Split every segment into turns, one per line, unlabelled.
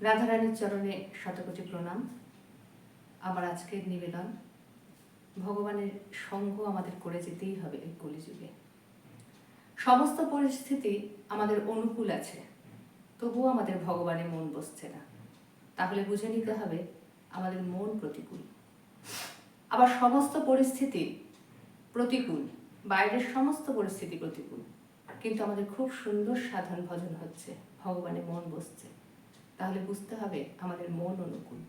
রাধারানীর চরণে শতকোটি প্রণাম। আমার আজকের নিবেদন, ভগবানের সঙ্গ আমাদের করে যেতেই হবে এই কলিযুগে। সমস্ত পরিস্থিতি আমাদের অনুকূল আছে, তবুও আমাদের ভগবানে মন বসছে না। তাহলে বুঝে নিতে হবে আমাদের মন প্রতিকূল। আবার সমস্ত পরিস্থিতি প্রতিকূল, বাইরের সমস্ত পরিস্থিতি প্রতিকূল, কিন্তু আমাদের খুব সুন্দর সাধন ভজন হচ্ছে, ভগবানে মন বসছে। তাহলে বুঝতে হবে আমাদের মন অনুকূল।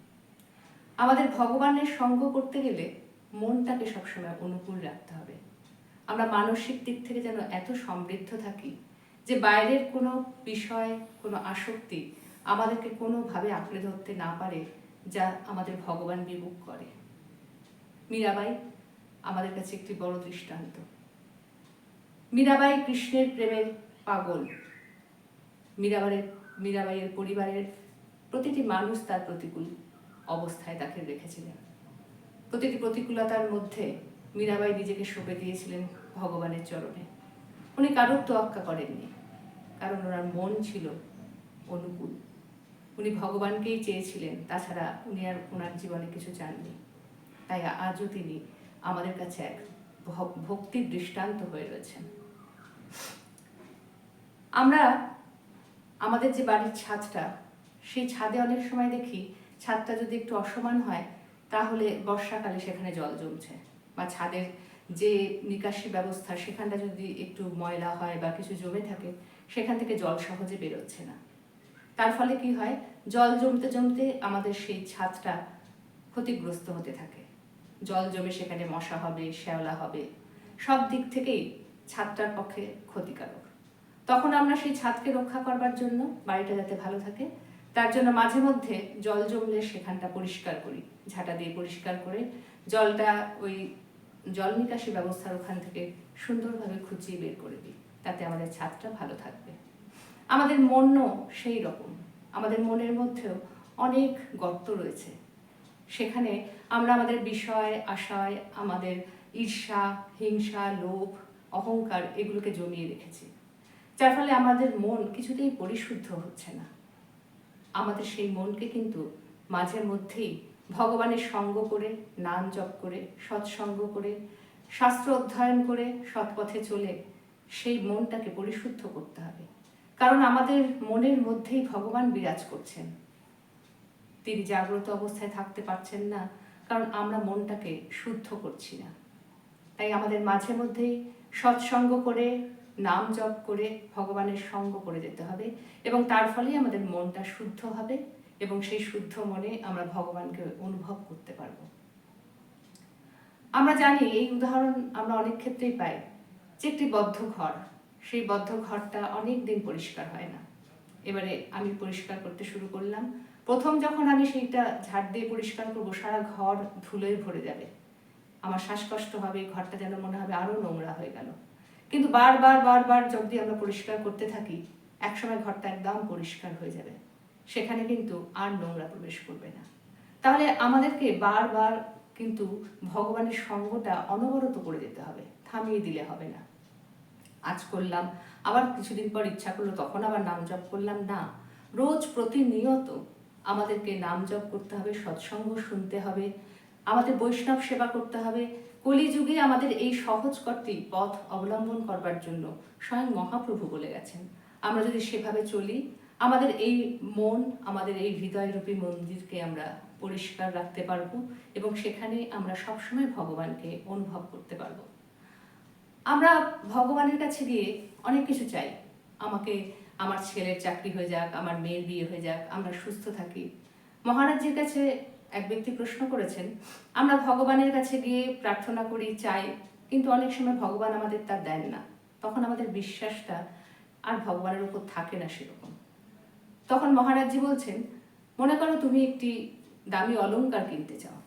আমাদের ভগবানের সঙ্গ করতে গেলে মনটাকে সবসময় অনুকূল রাখতে হবে। আমরা মানসিক দিক থেকে যেন এত সমৃদ্ধ থাকি যে বাইরের কোনো বিষয়, কোনো আসক্তি আমাদেরকে কোনোভাবে আঁকড়ে ধরতে না পারে, যা আমাদের ভগবান বিমুখ করে। মীরাবাই আমাদের কাছে একটি বড় দৃষ্টান্ত। মীরাবাই কৃষ্ণের প্রেমের পাগল। মীরাবাইয়ের পরিবারের প্রতিটি মানুষ তার প্রতিকূল অবস্থায় তাকে রেখেছিলেন। প্রতিটি প্রতিকূলতার মধ্যে মীরাবাই নিজেকে সঁপে দিয়েছিলেন ভগবানের চরণে। উনি কারোর তোয়াক্কা করেননি, কারণ ওনার মন ছিল অনুকূল। উনি ভগবানকেই চেয়েছিলেন, তাছাড়া উনি আর ওনার জীবনে কিছু চাননি। তাই আজও তিনি আমাদের কাছে এক ভক্তির দৃষ্টান্ত হয়ে রয়েছেন। আমরা আমাদের যে বাড়ির ছাদটা, সেই ছাদে অনেক সময় দেখি ছাদটা যদি একটু অসমান হয় তাহলে বর্ষাকালে সেখানে জল জমছে, বা ছাদের যে নিকাশি ব্যবস্থা সেখানটা যদি একটু ময়লা হয় বা কিছু জমে থাকে, সেখান থেকে জল সহজে বেরোচ্ছে না। তার ফলে কি হয়, জল জমতে জমতে আমাদের সেই ছাদটা ক্ষতিগ্রস্ত হতে থাকে। জল জমে সেখানে মশা হবে, শ্যাওলা হবে, সব দিক থেকেই ছাদটার পক্ষে ক্ষতিকারক। তখন আমরা সেই ছাদকে রক্ষা করবার জন্য, বাড়িটা যাতে ভালো থাকে, তার জন্য মাঝে মধ্যে জল জমলে সেখানটা পরিষ্কার করি, ঝাঁটা দিয়ে পরিষ্কার করে জলটা ওই জল নিকাশি ব্যবস্থার ওখান থেকে সুন্দরভাবে খুঁচিয়ে বের করে দিই, তাতে আমাদের ছাদটা ভালো থাকবে। আমাদের মনও সেই রকম। আমাদের মনের মধ্যেও অনেক গর্ত রয়েছে, সেখানে আমরা আমাদের বিষয়, আশায়, আমাদের ঈর্ষা, হিংসা, লোভ, অহংকার এগুলোকে জমিয়ে রেখেছি, যার ফলে আমাদের মন কিছুতেই পরিশুদ্ধ হচ্ছে না। আমাদের সেই মনকে কিন্তু মাঝে মধ্যেই ভগবানের সঙ্গ করে, নাম জপ করে, সৎসঙ্গ করে, শাস্ত্র অধ্যয়ন করে, সৎপথে চলে সেই মনটাকে পরিশুদ্ধ করতে হবে। কারণ আমাদের মনের মধ্যেই ভগবান বিরাজ করছেন। তিনি জাগ্রত অবস্থায় থাকতে পারছেন না, কারণ আমরা মনটাকে শুদ্ধ করছি না। তাই আমাদের মাঝে মধ্যেই সৎসঙ্গ করে, নাম জপ করে, ভগবানের সঙ্গ করে যেতে হবে, এবং তার ফলেই আমাদের মনটা শুদ্ধ হবে, এবং সেই শুদ্ধ মনে আমরা ভগবানকে অনুভব করতে পারব। আমরা জানি, এই উদাহরণ আমরা অনেক ক্ষেত্রেই পাই, যে একটি বদ্ধ ঘর, সেই বদ্ধ ঘরটা অনেক দিন পরিষ্কার হয় না। এবারে আমি পরিষ্কার করতে শুরু করলাম। প্রথম যখন আমি সেইটা ঝাড় দিয়ে পরিষ্কার করবো, সারা ঘর ধুলোয় ভরে যাবে, আমার শ্বাসকষ্ট হবে, ঘরটা যেন মনে হবে আরো নোংরা হয়ে গেল। কিন্তু বারবার যদি আমরা পরিষ্কার করতে থাকি, একসময় ঘরটা একদম পরিষ্কার হয়ে যাবে, সেখানে কিন্তু আর নোংরা প্রবেশ করবে না। তাহলে আমাদেরকে বারবার কিন্তু ভগবানের সঙ্গটা অনবরত করে যেতে হবে, থামিয়ে দিলে হবে না। আজ করলাম, আবার কিছুদিন পর ইচ্ছা করলো তখন আবার নাম জপ করলাম না। রোজ প্রতিনিয়ত আমাদেরকে নাম জপ করতে হবে, সৎসঙ্গ শুনতে হবে, আমাদের বৈষ্ণব সেবা করতে হবে। কলিযুগে আমাদের এই সহজকর্তী পথ অবলম্বন করবার জন্য স্বয়ং মহাপ্রভু বলে গেছেন। আমরা যদি সেভাবে চলি, আমাদের এই মন, আমাদের এই হৃদয়রূপী মন্দিরকে আমরা পরিষ্কার রাখতে পারবো, এবং সেখানে আমরা সবসময় ভগবানকে অনুভব করতে পারবো। আমরা ভগবানের কাছে গিয়ে অনেক কিছু চাই, আমাকে আমার ছেলের চাকরি হয়ে যাক, আমার মেয়ের বিয়ে হয়ে যাক, আমরা সুস্থ থাকি। মহারাজজির কাছে এক ব্যক্তি প্রশ্ন করেছেন, আমরা ভগবানের কাছে গিয়ে প্রার্থনা করি, চাই, কিন্তু অনেক সময় ভগবান আমাদের তা দেন না। তখন আমাদের বিশ্বাসটা আর ভগবানের উপর থাকে না সেরকম। তখন মহারাজজি বলছেন, মনে করো তুমি একটি দামি অলংকার কিনতে চাও।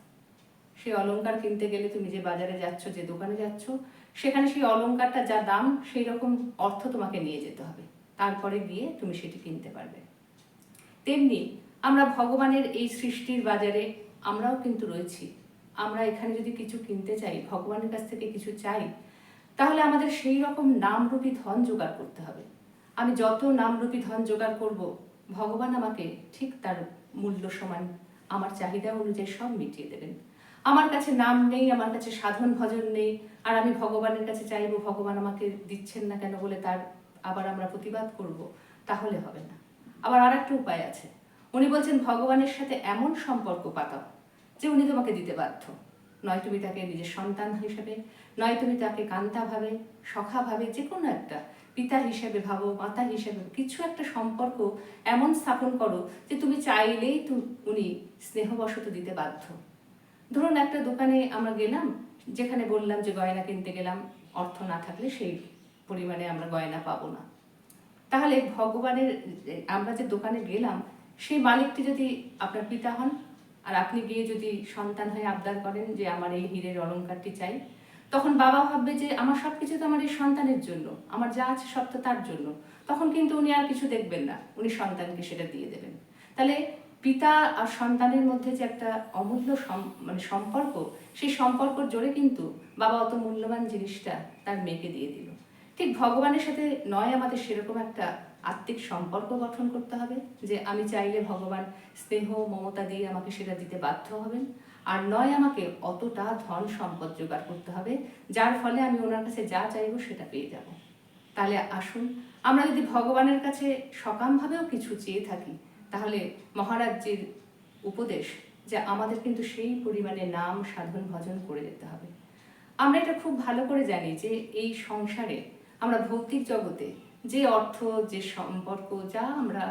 সেই অলংকার কিনতে গেলে তুমি যে বাজারে যাচ্ছ, যে দোকানে যাচ্ছ, সেখানে সেই অলংকারটা যা দাম, সেই রকম অর্থ তোমাকে নিয়ে যেতে হবে, তারপরে গিয়ে তুমি সেটি কিনতে পারবে। তেমনি আমরা ভগবানের এই সৃষ্টির বাজারে আমরাও কিন্তু রয়েছি। আমরা এখানে যদি কিছু কিনতে চাই, ভগবানের কাছ থেকে কিছু চাই, তাহলে আমাদের সেই রকম নামরূপী ধন জোগাড় করতে হবে। আমি যত নামরূপী ধন জোগাড় করব, ভগবান আমাকে ঠিক তার মূল্য সমান আমার চাহিদা অনুযায়ী সব মিটিয়ে দেবেন। আমার কাছে নাম নেই, আমার কাছে সাধন ভজন নেই, আর আমি ভগবানের কাছে চাইবো ভগবান আমাকে দিচ্ছেন না কেন বলে তার আবার আমরা প্রতিবাদ করব, তাহলে হবে না। আবার আর একটা উপায় আছে, উনি বলছেন ভগবানের সাথে এমন সম্পর্ক পাতাও যে উনি তোমাকে দিতে বাধ্য। নয় তুমি তাকে নিজের সন্তান হিসেবে, নয় তুমি তাকে কান্তা ভাবে, সখা ভাবে, যে কোনো একটা পিতা হিসেবে ভাবো, মাতা হিসেবে কিছু একটা সম্পর্ক এমন স্থাপন করো যে তুমি চাইলেই উনি স্নেহবশত দিতে বাধ্য। ধরুন একটা দোকানে আমরা গেলাম, যেখানে বললাম যে গয়না কিনতে গেলাম, অর্থ না থাকলে সেই পরিমাণে আমরা গয়না পাবো না। তাহলে ভগবানের আমরা যে দোকানে গেলাম, সেই মালিকটি যদি আপনার পিতা হন, আর আপনি গিয়ে যদি সন্তান হয়ে আবদার করেন যে আমার এই হীরের অলংকারটি চাই, তখন বাবা ভাববে যে আমার সব কিছু তো আমার এই সন্তানের জন্য, আমার যা আছে সব তো তার জন্য। তখন কিন্তু উনি আর কিছু দেখবেন না, উনি সন্তানকে সেটা দিয়ে দেবেন। তাহলে পিতা আর সন্তানের মধ্যে যে একটা অমূল্য সম্পর্ক, সেই সম্পর্কর জোরে কিন্তু বাবা অত মূল্যবান জিনিসটা তার মেয়েকে দিয়ে দিল। ঠিক ভগবানের সাথে নয় আমাদের সেরকম একটা আত্মিক সম্পর্ক গঠন করতে হবে যে আমি চাইলে ভগবান স্নেহ মমতা দিয়ে আমাকে সেটা দিতে বাধ্য হবেন, আর নয় আমাকে অতটা ধন সম্পদ জোগাড় করতে হবে যার ফলে আমি ওনার কাছে যা চাইবো সেটা পেয়ে যাব। তাহলে আসুন আমরা যদি ভগবানের কাছে সকামভাবেও কিছু চেয়ে থাকি, তাহলে মহারাজজির উপদেশ যে আমাদের কিন্তু সেই পরিমাণে নাম সাধন ভজন করে যেতে হবে। আমরা এটা খুব ভালো করে জানি যে এই সংসারে আমরা ভৌতিক জগতে যে অর্থ, যে সম্পর্ক, যা আমরা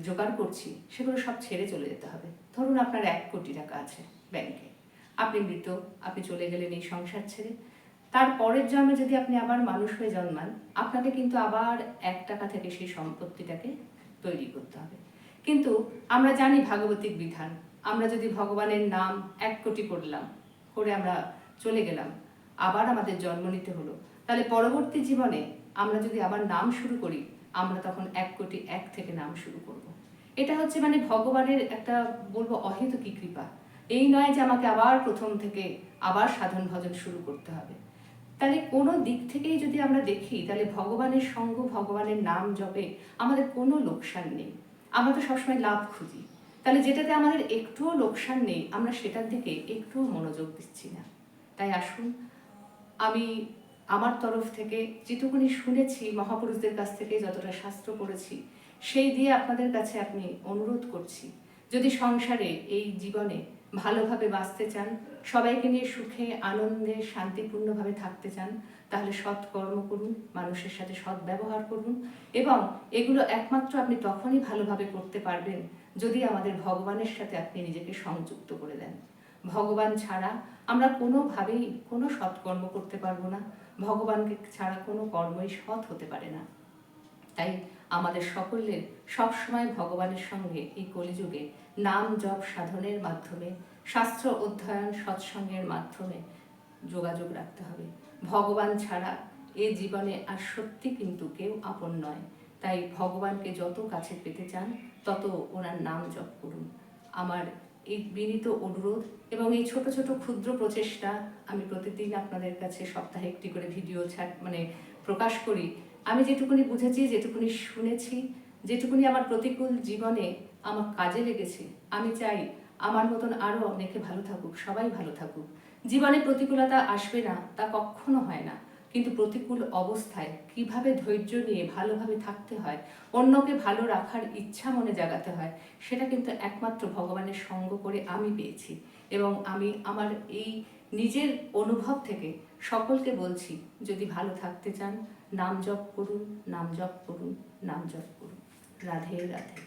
জোগাড় করছি সেগুলো সব ছেড়ে চলে যেতে হবে। ধরুন আপনার 1 কোটি টাকা আছে ব্যাংকে, আপনি মৃত, আপনি চলে গেলেন এই সংসার ছেড়ে। তার পরের জন্মে যদি আপনি আবার মানুষ হয়ে জন্মান, আপনাকে কিন্তু আবার 1 টাকা থেকে সেই সম্পত্তিটাকে তৈরি করতে হবে। কিন্তু আমরা জানি ভাগবতিক বিধান, আমরা যদি ভগবানের নাম 1 কোটি করলাম, করে আমরা চলে গেলাম, আবার আমাদের জন্ম নিতে হলো, তাহলে পরবর্তী জীবনে আমরা যদি আবার নাম শুরু করি, আমরা তখন 1 কোটি 1 থেকে নাম শুরু করব। এটা হচ্ছে ভগবানের একটা বলবো অহেতুকী কৃপা। এই নয় যে আমাকে আবার প্রথম থেকে আবার সাধন ভজন শুরু করতে হবে। তাহলে কোনো দিক থেকেই যদি আমরা দেখি, তাহলে ভগবানের সঙ্গ, ভগবানের নাম জপে আমাদের কোনো লোকসান নেই। আমরা তো সবসময় লাভ খুঁজি, তাহলে যেটাতে আমাদের একটুও লোকসান নেই আমরা সেটার দিকে একটুও মনোযোগ দিচ্ছি না। তাই আসুন, আমি আমার তরফ থেকে যেটুকুনি শুনেছি মহাপুরুষদের কাছ থেকে, যতটা শাস্ত্র পড়েছি, সেই দিয়ে আপনাদের কাছে আমি অনুরোধ করছি, যদি সংসারে এই জীবনে ভালোভাবে বাঁচতে চান, সবাইকে নিয়ে সুখে আনন্দে শান্তিপূর্ণভাবে থাকতে চান, তাহলে সৎকর্ম করুন, মানুষের সাথে সৎ ব্যবহার করুন, এবং এগুলো একমাত্র আপনি তখনই ভালোভাবে করতে পারবেন যদি আমাদের ভগবানের সাথে আপনি নিজেকে সংযুক্ত করে দেন। ভগবান ছাড়া আমরা কোনোভাবেই কোনো সৎকর্ম করতে পারবো না, ভগবানকে ছাড়া কোনো কর্মই সৎ হতে পারে না। তাই আমাদের সকলের সবসময় ভগবানের সঙ্গে এই কলিযুগে নাম জপ সাধনের মাধ্যমে, শাস্ত্র অধ্যয়ন সৎসঙ্গের মাধ্যমে যোগাযোগ রাখতে হবে। ভগবান ছাড়া এ জীবনে আর সত্যি কিন্তু কেউ আপন নয়। তাই ভগবানকে যত কাছে পেতে চান তত ওনার নাম জপ করুন। আমার এই বিনীত অনুরোধ এবং এই ছোট ছোট ক্ষুদ্র প্রচেষ্টা আমি প্রতিদিন আপনাদের কাছে সপ্তাহে একটি করে ভিডিও প্রকাশ করি। আমি যেটুকুনি বুঝেছি, যেটুকুনি শুনেছি, যেটুকুনি আমার প্রতিকূল জীবনে আমার কাজে লেগেছে, আমি চাই আমার মতন আরও অনেকে ভালো থাকুক, সবাই ভালো থাকুক। জীবনে প্রতিকূলতা আসবে না তা কখনো হয় না, কিন্তু প্রতিকূল অবস্থায় কিভাবে ধৈর্য নিয়ে ভালোভাবে থাকতে হয়, অন্যকে ভালো রাখার ইচ্ছা মনে জাগাতে হয়, সেটা কিন্তু একমাত্র ভগবানের সঙ্গ করে আমি পেয়েছি। এবং আমি আমার এই নিজের অনুভব থেকে সকলকে বলছি, যদি ভালো থাকতে চান নাম জপ করুন, নাম জপ করুন, নাম জপ করুন। রাধে রাধে।